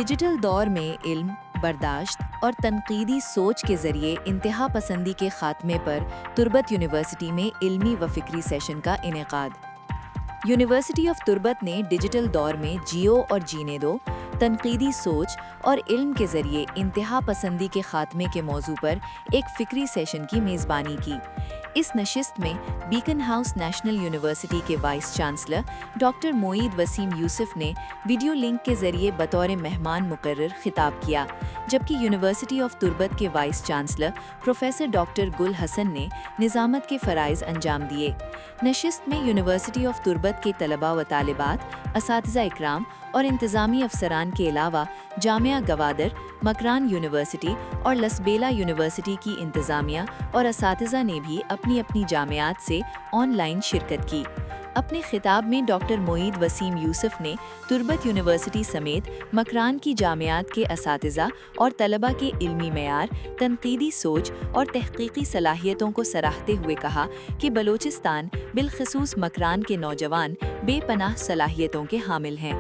Digital दौर में इल्म, बर्दाश्त और तनकीदी सोच के ज़रिए इंतहा पसंदी के ख़ात्मे पर तुर्बत यूनिवर्सिटी में इल्मी व फ़िक्री सेशन का इनेकाद। यूनिवर्सिटी ऑफ तुर्बत ने डिजिटल दौर में जियो और जीने दो, तनकीदी सोच और इल्म के ज़रिए इंतहा पसंदी के ख़ात्मे के मौजू पर एक फ़िक्री सेशन की मेज़बानी की। इस नशिस्त में बीकन हाउस नेशनल यूनिवर्सिटी के vice chancellor doctor Moeed Waseem Yusuf ने वीडियो लिंक के ज़रिए बतौर मेहमान मुकर्रर खिताब किया, जबकि यूनिवर्सिटी ऑफ तुर्बत के वाइस चांसलर प्रोफेसर डॉक्टर गुल हसन ने निज़ामत के फ़राइज़ अंजाम दिए। नशिस्त में यूनिवर्सिटी ऑफ तुर्बत के तलबा व तालिबात, असातिज़ा इकराम और इंतज़ामी अफसरान के अलावा जामिया गवादर, मकरान यूनिवर्सिटी और लसबेला यूनिवर्सिटी की इंतज़ामिया और असातिज़ा ने भी अपनी अपनी जामियात से ऑनलाइन शिरकत की। अपने खिताब में डॉक्टर मोईद वसीम यूसुफ ने तुर्बत यूनिवर्सिटी समेत मकरान की जामियात के असातिज़ा और तलबा के इल्मी मेयार, तनकीदी सोच और तहकीकी सलाहियतों को सराहते हुए कहा कि बलोचिस्तान बिलखसूस मकरान के नौजवान बेपनाह सलाहियतों के हामिल हैं।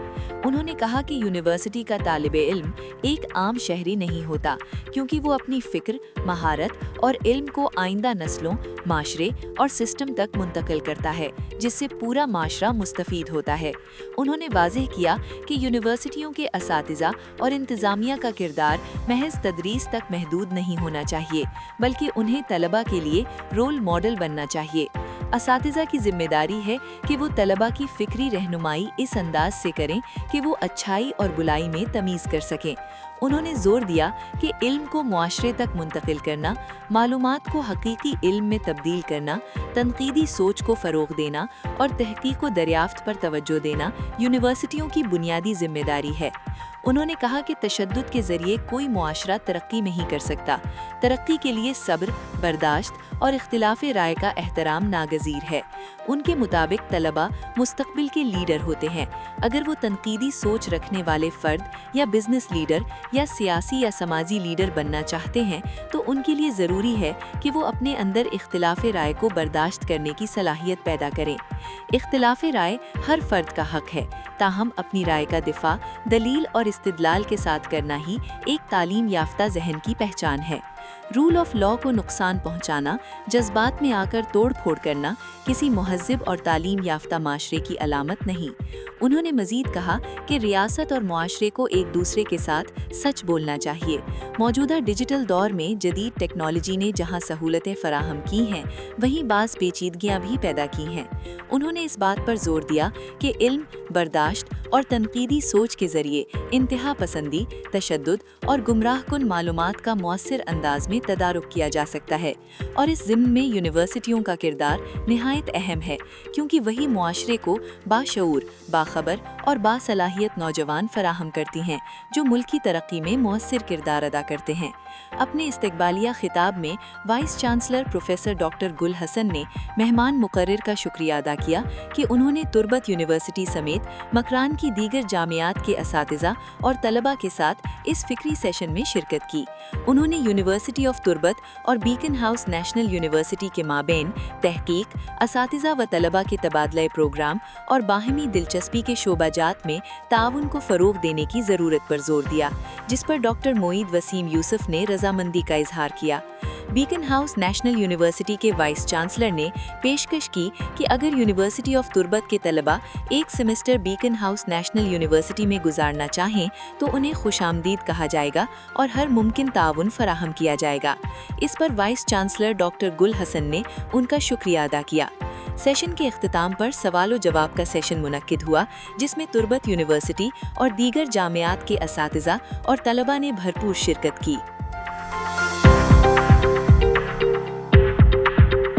उन्होंने कहा कि यूनिवर्सिटी का तालिबे इल्म एक आम शहरी नहीं होता, क्योंकि वो अपनी फ़िक्र, महारत और इल्म को आइंदा नस्लों, माशरे और सिस्टम तक मुंतकिल करता है, जिससे पूरा माशरा मुस्तफ़ीद होता है। उन्होंने वाज़ेह किया कि यूनिवर्सिटियों के असातिज़ा और इंतज़ामिया का किरदार महज तदरीस तक महदूद नहीं होना चाहिए, बल्कि उन्हें तलबा के लिए रोल मॉडल बनना चाहिए। असातिज़ा की जिम्मेदारी है कि वो तलबा की फ़िक्री रहनुमाई इस अंदाज से करें कि वो अच्छाई और बुराई में तमीज़ कर सकें। उन्होंने ज़ोर दिया कि इल्म को मुआशरे तक मुंतकिल करना, मालूमात को हकीकी इल्म में तब्दील करना, तनकीदी सोच को फ़रोग़ देना और तहक़ीक़ व दरियाफ्त पर तवज्जो देना यूनिवर्सिटियों की बुनियादी जिम्मेदारी है। उन्होंने कहा कि तशद्दुद के ज़रिए कोई मुआशरा तरक्की नहीं कर सकता। तरक्की के लिए सब्र, बर्दाश्त और इख्तिलाफ़े राय का एहतराम नागज़ीर है। उनके मुताबिक तलबा मुस्तक़बिल के लीडर होते हैं। अगर वो तनकीदी सोच रखने वाले फ़र्द या बिज़नेस लीडर या सियासी या समाजी लीडर बनना चाहते हैं, तो उनके लिए ज़रूरी है कि वो अपने अंदर इख्तिलाफ़े राय को बर्दाश्त करने की सलाहियत पैदा करें। इख्तिलाफ़े राय हर फ़र्द का हक़ है, ताहम अपनी राय का दिफ़ा दलील और इस्तिदलाल के साथ करना ही एक तालीम याफ्ता ज़हन की पहचान है। रूल ऑफ लॉ को नुकसान पहुंचाना, जज्बात में आकर तोड़ फोड़ करना किसी मुहज़्ज़िब और तालीम याफ्ता माशरे की अलामत नहीं। उन्होंने मज़ीद कहा कि रियासत और मुआशरे को एक दूसरे के साथ सच बोलना चाहिए। मौजूदा डिजिटल दौर में जदीद टेक्नोलॉजी ने जहां सहूलतें फराहम की हैं, वहीं बाज़ पेचीदगियां भी पैदा की हैं। उन्होंने इस बात पर जोर दिया कि इल्म, बर्दाश्त और तनकीदी सोच के ज़रिए इंतहा पसंदी, तशद्दुद और गुमराह कुन मालूमात का मौसर अंदाज में तदारुक किया जा सकता है, और इस ज़िम्न में यूनिवर्सिटियों का किरदार निहायत अहम है, क्योंकि वही मुआशरे को बाशऊर, बाखबर और बासलाहियत नौजवान फराहम करती हैं, जो मुल्क की तरक्की में मौसर किरदार अदा करते हैं। अपने इस्तकबालिया खिताब में वाइस चांसलर प्रोफेसर डॉक्टर गुल हसन ने मेहमान मुकर्रर का शुक्रिया अदा किया कि उन्होंने तुर्बत यूनिवर्सिटी समेत मकरान की दीगर जामियात के असातिज़ा और तलबा के साथ इस फ़िक्री सेशन में शिरकत की। उन्होंने यूनिवर्सिटी ऑफ तुर्बत और बीकन हाउस नेशनल यूनिवर्सिटी के माबेन तहकीक, असातिज़ा व तलबा के तबादला प्रोग्राम और बाहमी दिलचस्पी के शोबाजात में ताउन को फ़रोग़ देने की ज़रूरत पर जोर दिया, जिस पर डॉक्टर मोईद वसीम यूसुफ ने रज़ामंदी का इजहार किया। बीकन हाउस नेशनल यूनिवर्सिटी के वाइस चांसलर ने पेशकश की कि अगर यूनिवर्सिटी ऑफ तुर्बत के तलबा एक semester beacon House National university में गुजारना चाहें, तो उन्हें खुशामदीद कहा जाएगा और हर मुमकिन ताउन फराहम किया जाएगा। इस पर वाइस चांसलर डॉक्टर गुल हसन ने उनका शुक्रिया अदा किया। सेशन के इख्तिताम पर सवाल जवाब का सेशन मुनक्किद हुआ, जिसमें तुर्बत यूनिवर्सिटी और दीगर जामियात के असातिज़ा और तलबा ने भरपूर शिरकत की।